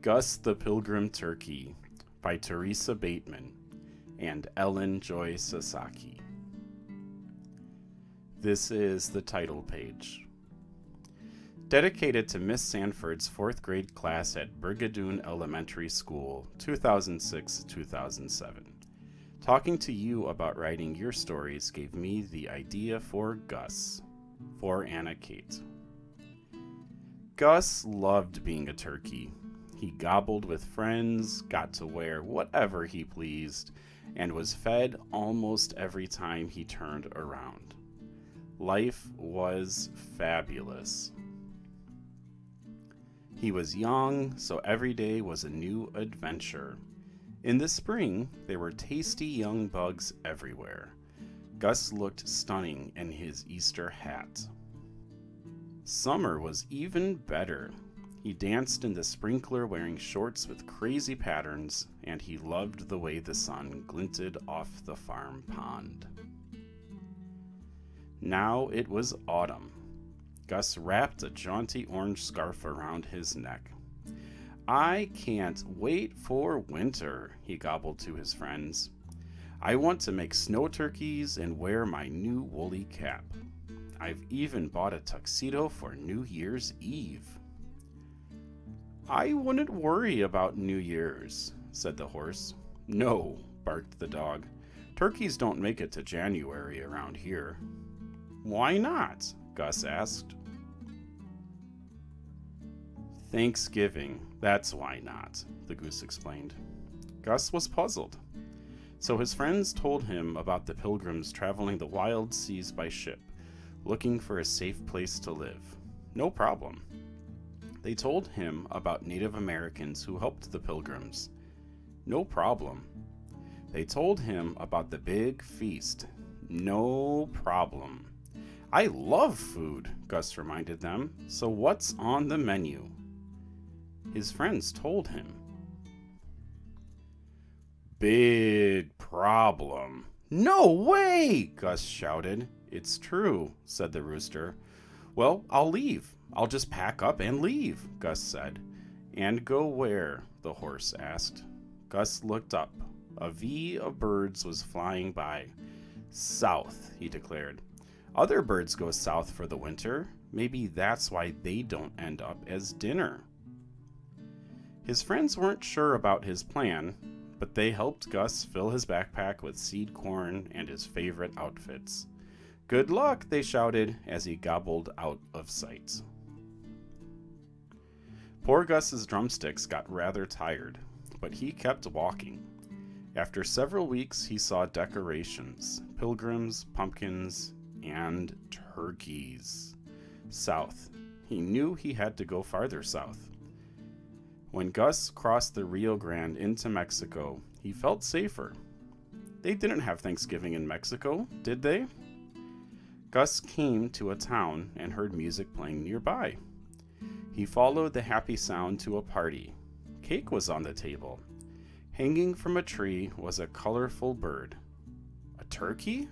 Gus the Pilgrim Turkey by Teresa Bateman and Ellen Joy Sasaki. This is the title page. Dedicated to Miss Sanford's 4th grade class at Brigadoon Elementary School, 2006-2007. Talking to you about writing your stories gave me the idea for Gus, for Anna Kate. Gus loved being a turkey. He gobbled with friends, got to wear whatever he pleased, and was fed almost every time he turned around. Life was fabulous. He was young, so every day was a new adventure. In the spring, there were tasty young bugs everywhere. Gus looked stunning in his Easter hat. Summer was even better. He danced in the sprinkler wearing shorts with crazy patterns, and he loved the way the sun glinted off the farm pond. Now it was autumn. Gus wrapped a jaunty orange scarf around his neck. "I can't wait for winter," he gobbled to his friends. "I want to make snow turkeys and wear my new woolly cap. I've even bought a tuxedo for New Year's Eve." "I wouldn't worry about New Year's," said the horse. "No," barked the dog. "Turkeys don't make it to January around here." "Why not?" Gus asked. "Thanksgiving, that's why not," the goose explained. Gus was puzzled. So his friends told him about the pilgrims traveling the wild seas by ship, looking for a safe place to live. No problem. They told him about Native Americans who helped the pilgrims. No problem. They told him about the big feast. No problem. "I love food," Gus reminded them. "So what's on the menu?" His friends told him. "Big problem." "No way!" Gus shouted. "It's true," said the rooster. "Well, I'll leave. I'll just pack up and leave," Gus said. "And go where?" the horse asked. Gus looked up. A V of birds was flying by. "South," he declared. "Other birds go south for the winter. Maybe that's why they don't end up as dinner." His friends weren't sure about his plan, but they helped Gus fill his backpack with seed corn and his favorite outfits. "Good luck," they shouted as he gobbled out of sight. Poor Gus's drumsticks got rather tired, but he kept walking. After several weeks, he saw decorations, pilgrims, pumpkins, and turkeys. South. He knew he had to go farther south. When Gus crossed the Rio Grande into Mexico, he felt safer. They didn't have Thanksgiving in Mexico, did they? Gus came to a town and heard music playing nearby. He followed the happy sound to a party. Cake was on the table. Hanging from a tree was a colorful bird. A turkey?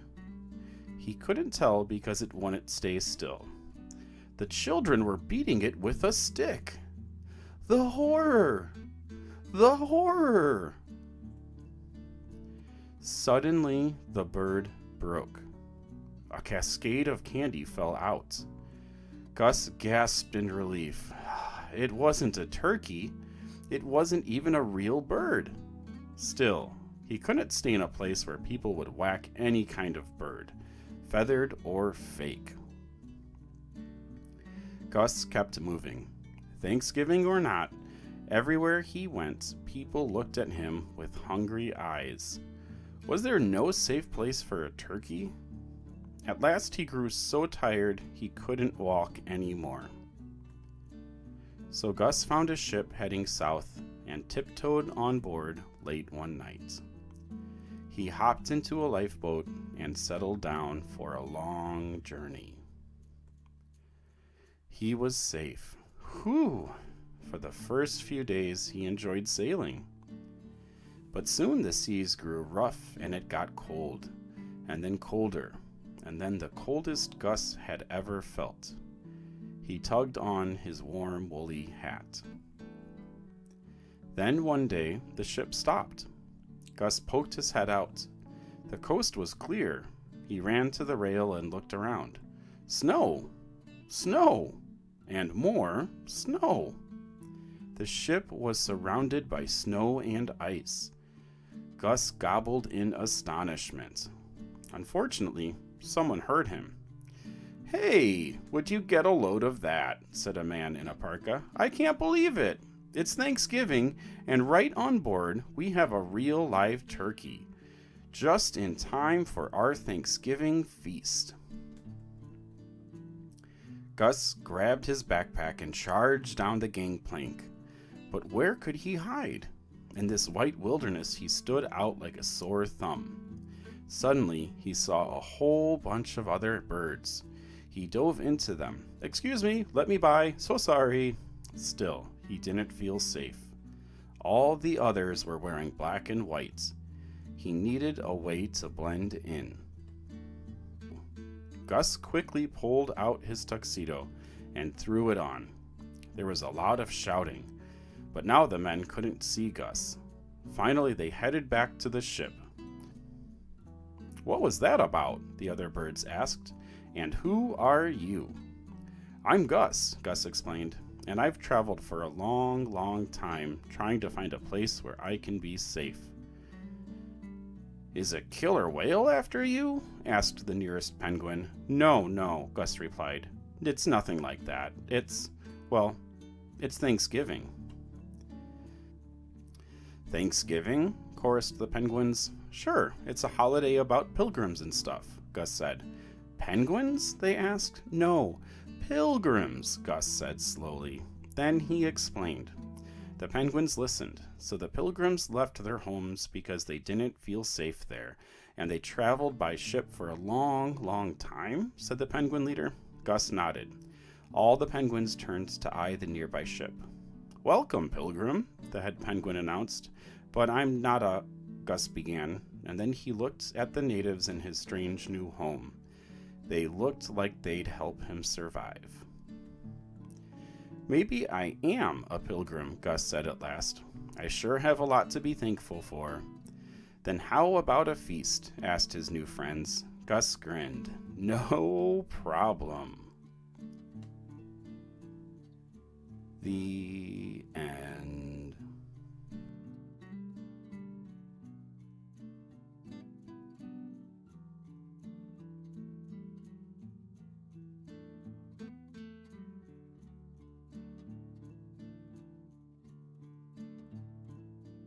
He couldn't tell because it wouldn't stay still. The children were beating it with a stick. The horror! The horror! Suddenly, the bird broke. A cascade of candy fell out. Gus gasped in relief. It wasn't a turkey. It wasn't even a real bird. Still, he couldn't stay in a place where people would whack any kind of bird, feathered or fake. Gus kept moving. Thanksgiving or not, everywhere he went, people looked at him with hungry eyes. Was there no safe place for a turkey? At last he grew so tired he couldn't walk anymore. So Gus found a ship heading south and tiptoed on board late one night. He hopped into a lifeboat and settled down for a long journey. He was safe. Whew! For the first few days he enjoyed sailing. But soon the seas grew rough and it got cold, and then colder, and then the coldest Gus had ever felt. He tugged on his warm woolly hat. Then one day, the ship stopped. Gus poked his head out. The coast was clear. He ran to the rail and looked around. Snow! Snow! And more snow! The ship was surrounded by snow and ice. Gus gobbled in astonishment. Unfortunately, someone heard him. "Hey, would you get a load of that?" said a man in a parka. "I can't believe it. It's Thanksgiving, and right on board we have a real live turkey. Just in time for our Thanksgiving feast." Gus grabbed his backpack and charged down the gangplank. But where could he hide? In this white wilderness, he stood out like a sore thumb. Suddenly, he saw a whole bunch of other birds. He dove into them. "Excuse me, let me by, so sorry." Still, he didn't feel safe. All the others were wearing black and white. He needed a way to blend in. Gus quickly pulled out his tuxedo and threw it on. There was a lot of shouting, but now the men couldn't see Gus. Finally, they headed back to the ship. "What was that about?" the other birds asked. "And who are you?" "I'm Gus," Gus explained, "and I've traveled for a long, long time trying to find a place where I can be safe." "Is a killer whale after you?" asked the nearest penguin. No, Gus replied. "It's nothing like that. It's Thanksgiving." "Thanksgiving?" chorused the penguins. "Sure, it's a holiday about pilgrims and stuff," Gus said. "Penguins?" they asked. "No, pilgrims," Gus said slowly. Then he explained. The penguins listened, so the pilgrims left their homes because they didn't feel safe there, and they traveled by ship for a long, long time, said the penguin leader. Gus nodded. All the penguins turned to eye the nearby ship. "Welcome, Pilgrim," the head penguin announced. "But I'm not a—" Gus began, and then he looked at the natives in his strange new home. They looked like they'd help him survive. "Maybe I am a pilgrim," Gus said at last. "I sure have a lot to be thankful for." "Then how about a feast?" asked his new friends. Gus grinned. "No problem." The end.